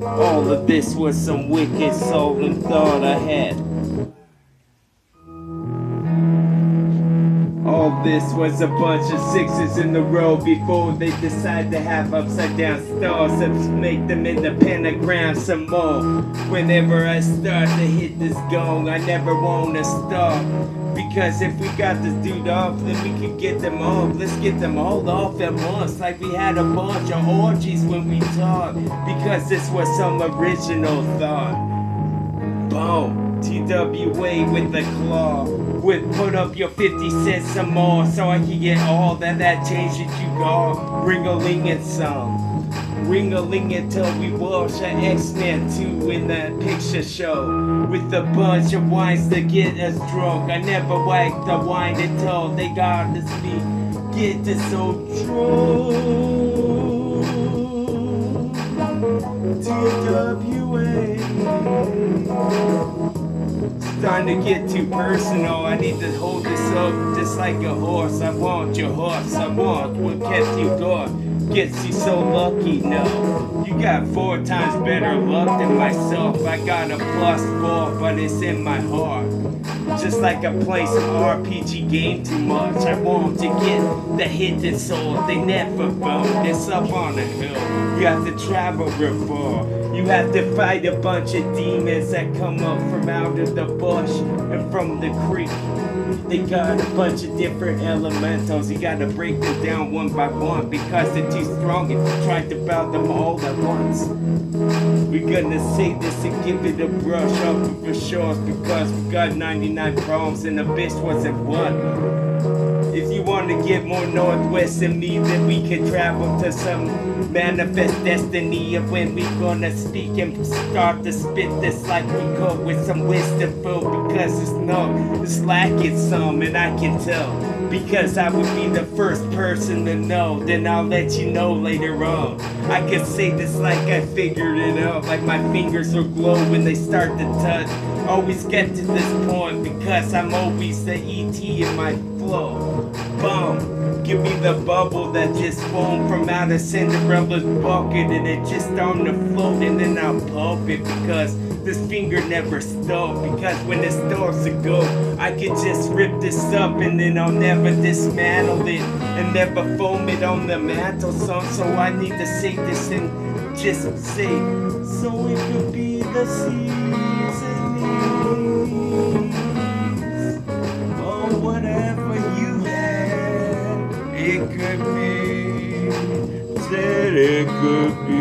All of this was some wicked solemn thought I had. All this was a bunch of sixes in a row before they decide to have upside down stars and make them in the pentagram some more. Whenever I start to hit this gong, I never wanna stop. Because if we got this dude off, then we can get them off. Let's get them all off at once, like we had a bunch of orgies when we talked. Because this was some original thought. Boom. TWA with the claw. With put up your 50 cents some more, so I can get all that change that you got. Ring-a-ling and some. Ring-a-ling until we watch an X-Men 2 in that picture show. With a bunch of wines to get us drunk. I never wiped the wine until they got us me. Get us so drunk. TWA. Starting to get too personal. I need to hold this up just like a horse. I want your horse. I want what kept you going. Gets you so lucky, no. You got 4 times better luck than myself. I got a +4, but it's in my heart. Just like I play some RPG game too much. I want to get the hidden soul. They never found this up on the hill. You have to travel real far. You have to fight a bunch of demons that come up from out of the bush and from the creek. They got a bunch of different elementals. You gotta break them down one by one because they're too strong if you try to bout them all at once. We're gonna say this and give it a brush up for sure because we got 99 problems and the bitch wasn't one. If you want to get more northwest than me, then we can travel to some manifest destiny of when we gonna speak and start to spit this like we could with some wisdom filled because it's lacking some and I can tell because I would be the first person to know, then I'll let you know later on. I could say this like I figured it out, like my fingers will glow when they start to touch. Always get to this point because I'm always the ET in my flow. Boom. Give me the bubble that just foamed from out of Cinderella's bucket and it just on the float and then I'll pump it because this finger never stopped. Because when it starts to go, I could just rip this up and then I'll never dismantle it and never foam it on the mantle son. So I need to say this and just say, so it could be the season. Or whatever you had, it could be, said it could be.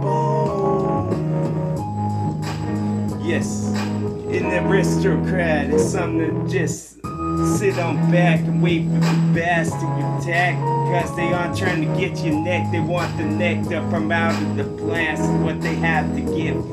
Boom. Yes, an aristocrat is something to just sit on back and wait for the bass to attack. Because they aren't trying to get your neck, they want the nectar from out of the plants and what they have to give.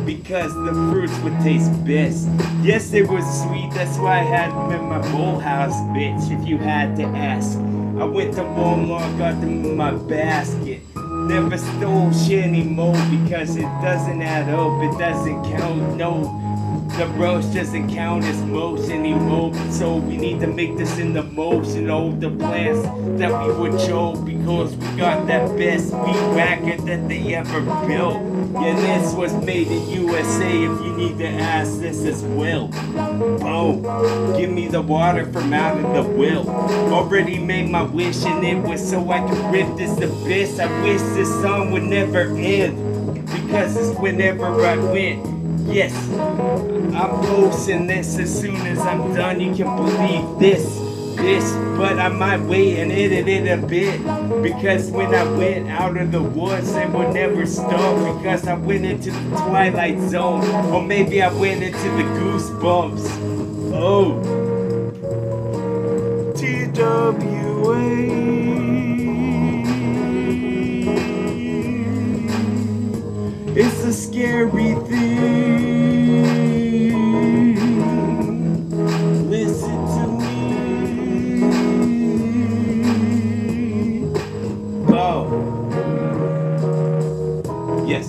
Because the fruits would taste best. Yes, it was sweet, that's why I had them in my bowl house, bitch, if you had to ask. I went to Walmart, got them in my basket. Never stole shit anymore because it doesn't add up, it doesn't count, no. The roast doesn't count as most anymore, so we need to make this in the most and all the plants that we would show because we got that best weed whacker that they ever built. And this was made in USA if you need to ask this as well. Boom. Give me the water from out of the well. Already made my wish and it was so I could rip this abyss. I wish this song would never end because it's whenever I went. Yes, I'm posting this as soon as I'm done. You can believe this, but I might wait and edit it a bit because when I went out of the woods, it would never stop because I went into the twilight zone, or maybe I went into the goosebumps. Oh, TWA. It's a scary thing. Listen to me. Oh. Yes.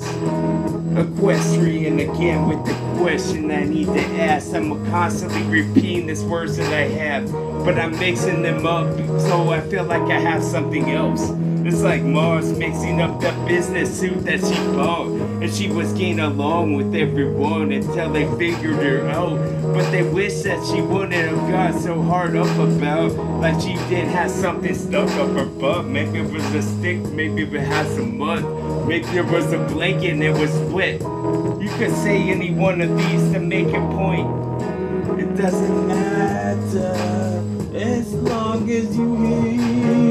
Equestrian again with the question I need to ask. I'm constantly repeating these words that I have, but I'm mixing them up so I feel like I have something else. It's like Mars mixing up the business suit that she bought, and she was getting along with everyone until they figured her out. But they wish that she wouldn't have got so hard up about, like she did have something stuck up her butt. Maybe it was a stick, maybe it had some mud, maybe there was a blanket and it was wet. You could say any one of these to make a point. It doesn't matter as long as you hear.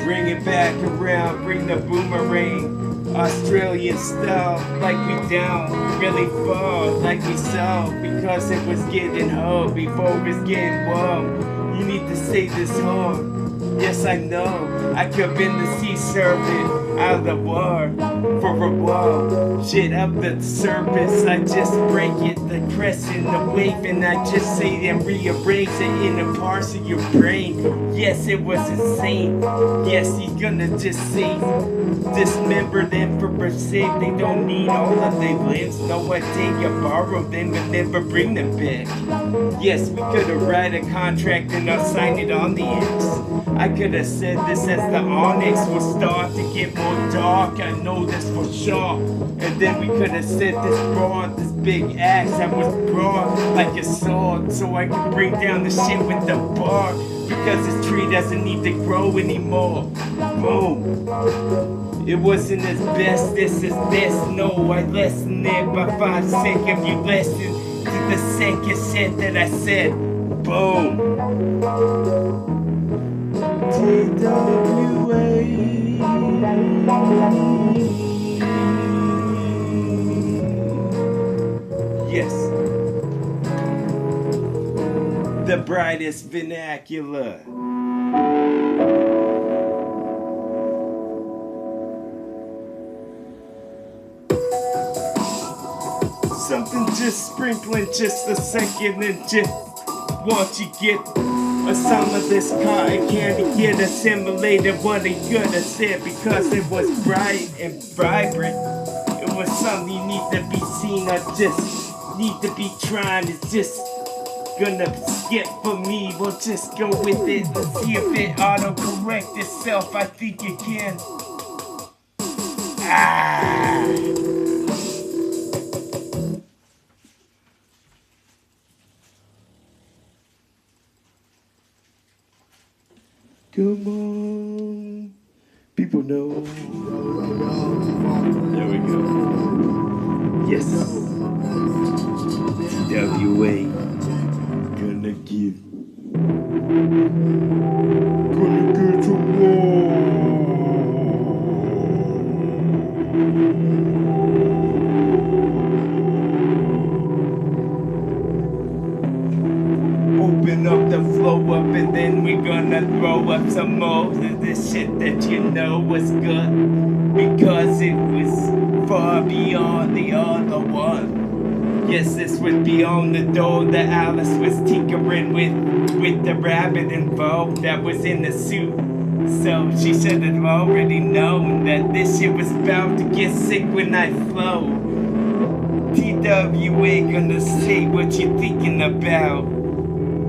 Bring it back around, bring the boomerang. Australian style, like we down, we really fall, like we saw, because it was getting hard before it was getting warm. You need to say this hard. Yes, I know. I could been the sea serpent out of the war for a while. Shit up the surface, I just break it, the crescent, the wave, and I just say and rearrange it in the parts of your brain. Yes, it was insane. Yes, he's gonna just say, dismember them for sake. They don't need all of their limbs. No, I take you borrow them and never bring them back. Yes, we could have write a contract and I'll sign it on the X. I could have said this as the onyx will start to get more dark. I know this for sure. And then we could have said this broad, this big axe that was broad like a sword, so I could bring down the shit with the bar. Because this tree doesn't need to grow anymore. Boom. It wasn't as best, this is best. No, I lessened it by 5 seconds. If you listen to the second set that I said, boom. TWA. Yes. The brightest vernacular. Something just sprinkling just a second and just once you get some of this cotton candy get assimilated what he could have said because it was bright and vibrant. It was something you need to be seen. I just need to be trying. It's just gonna skip for me. We'll just go with it. Let's see if it auto-correct itself. I think it can. Come on, people know. There we go. Yes. TWA. Gonna get to war. Open up the flow up and then we're gonna throw up some more of this shit that you know was good because it was far beyond the other one. Yes, this was beyond the door that Alice was tinkering with the rabbit involved that was in the suit. So she should have already known that this shit was about to get sick when I flow. TWA gonna say what you thinking about.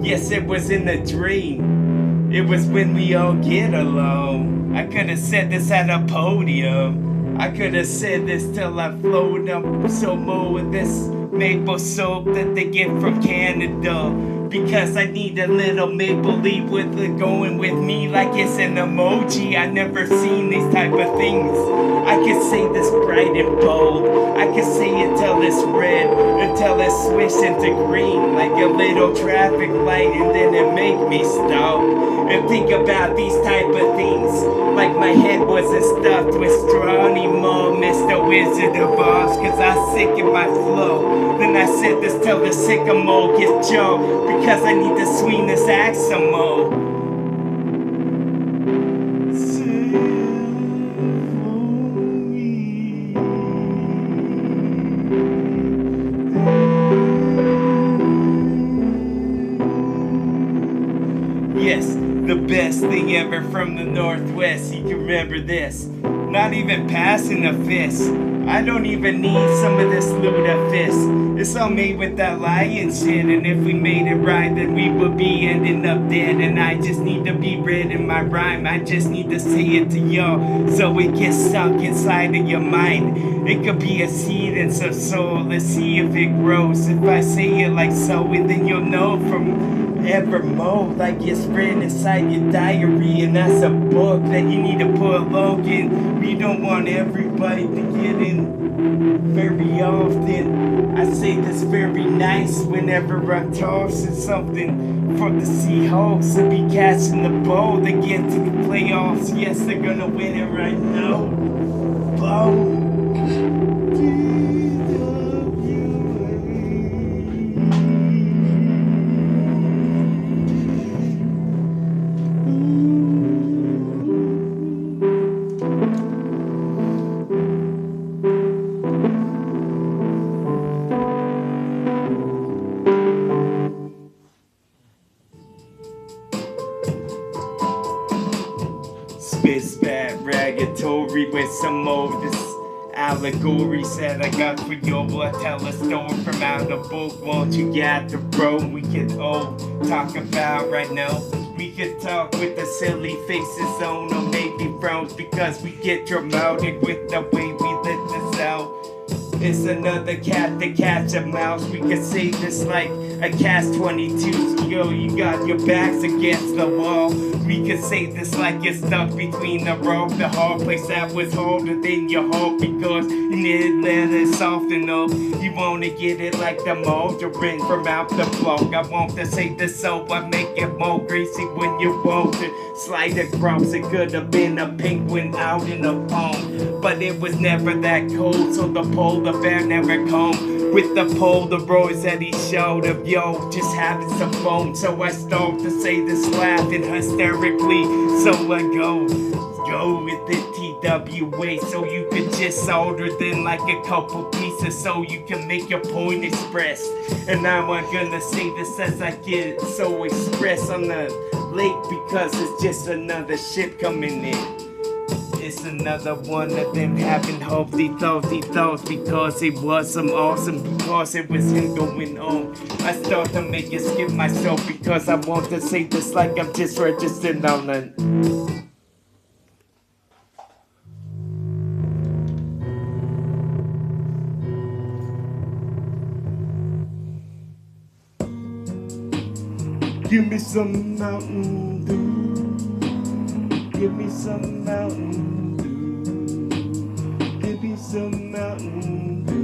Yes, it was in a dream. It was when we all get along. I could have said this at a podium. I could have said this till I flowed up some more with this maple soap that they get from Canada. Because I need a little maple leaf with it going with me like it's an emoji. I never seen these type of things. I can say this bright and bold. I can say it till it's red, until it switch into green like a little traffic light, and then it make me stop and think about these type of things. Like my head wasn't stuffed with straw anymore, Mr. Wizard of Oz, cause I sick in my flow. Then I said this till the sycamore gets jumped, because I need to swing this axe some more. Yes, The best thing ever from the Northwest, you can remember this. Not even passing a fist. I don't even need some of this luda It's all made with that lion shit. And if we made it right, then we would be ending up dead. And I just need to be read in my rhyme. I just need to say it to y'all, so it gets stuck inside of your mind. It could be a seed and some soul. Let's see if it grows. If I say it like so, and then you'll know from evermore, like it's spread inside your diary. And that's a book that you need to put a log in. We don't want everybody to get in very often. I say this very nice whenever I'm tossing something for the Seahawks to be catching the ball to get to the playoffs. Yes, they're gonna win it right now. Boom. Spit spat ragatory with some of this allegories that I got for you. I tell a story from out the book. Won't you gather, bro? We could all talk about right now. We could talk with the silly faces on or maybe frowns, because we get dramatic with the way we let this out. It's another cat to catch a mouse. We could say this like a catch 22. Yo, you got your backs against the wall. We could say this like you're stuck between the rope. The hard place that was harder than your hope, because in Atlanta it's soft enough. You wanna get it like the margarine from out the block. I want to say this so I make it more greasy when you want to slide across. It could have been a penguin out in a pond, but it was never that cold, so the polar bear never come with the Polaroids that he showed of yo just having some fun. So I start to say this laughing hysterically. So I go with the TWA, so you could just solder them like a couple pieces, so you can make your point expressed. And now I'm gonna say this as I get so expressed on the lake, because it's just another ship coming in. It's another one of them having hopey thoughts, because it was some awesome, because it was him going on. I start to make it skip myself, because I want to say this like I'm just registered on it. Give me some Mountain Dew. Give me some Mountain Dew. Give me some Mountain Dew.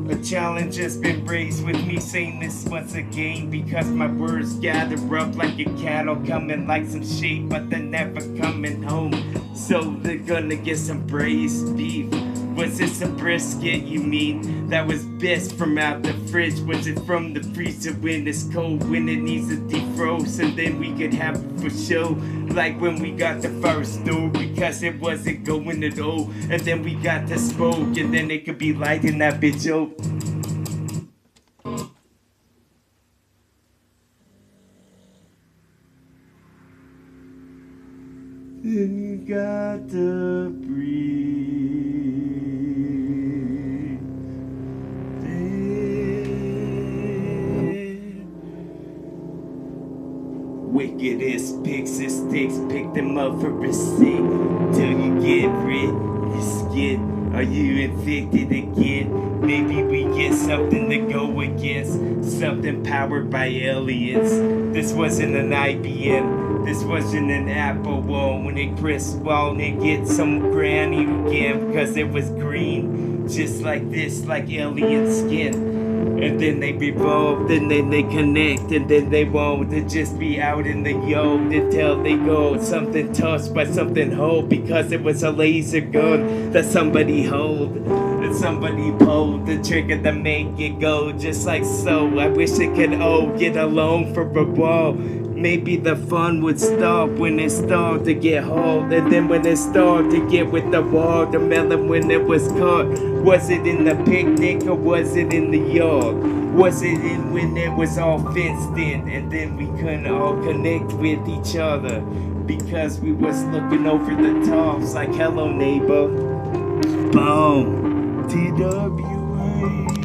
A challenge has been raised with me saying this once again, because my words gather up like a cattle coming like some sheep, but they're never coming home. So they're gonna get some braised beef. Was this a brisket, you mean? That was best from out the fridge. Was it from the freezer when it's cold, when it needs to defrost? And then we could have it for show, like when we got the first door, because it wasn't going at all. And then we got the smoke, and then it could be lighting that bitch up. Then you got to breathe. Wickedest picks and sticks, pick them up for receipt till you get rid of your skin. Are you infected again? Maybe we get something to go against, something powered by aliens. This wasn't an IBM, this wasn't an Apple wall. When it crisp on it get some granny again, because it was green, just like this, like alien skin. And then they revolve, and then they connect, and then they want to just be out in the yard until they go something touched by something whole, because it was a laser gun that somebody hold, and somebody pulled the trigger to make it go just like so. I wish it could all get along for a while. Maybe the fun would stop when it started to get hard. And then when it started to get with the watermelon when it was caught. Was it in the picnic or was it in the yard? Was it in when it was all fenced in? And then we couldn't all connect with each other because we was looking over the tops like hello neighbor. Boom. TWA.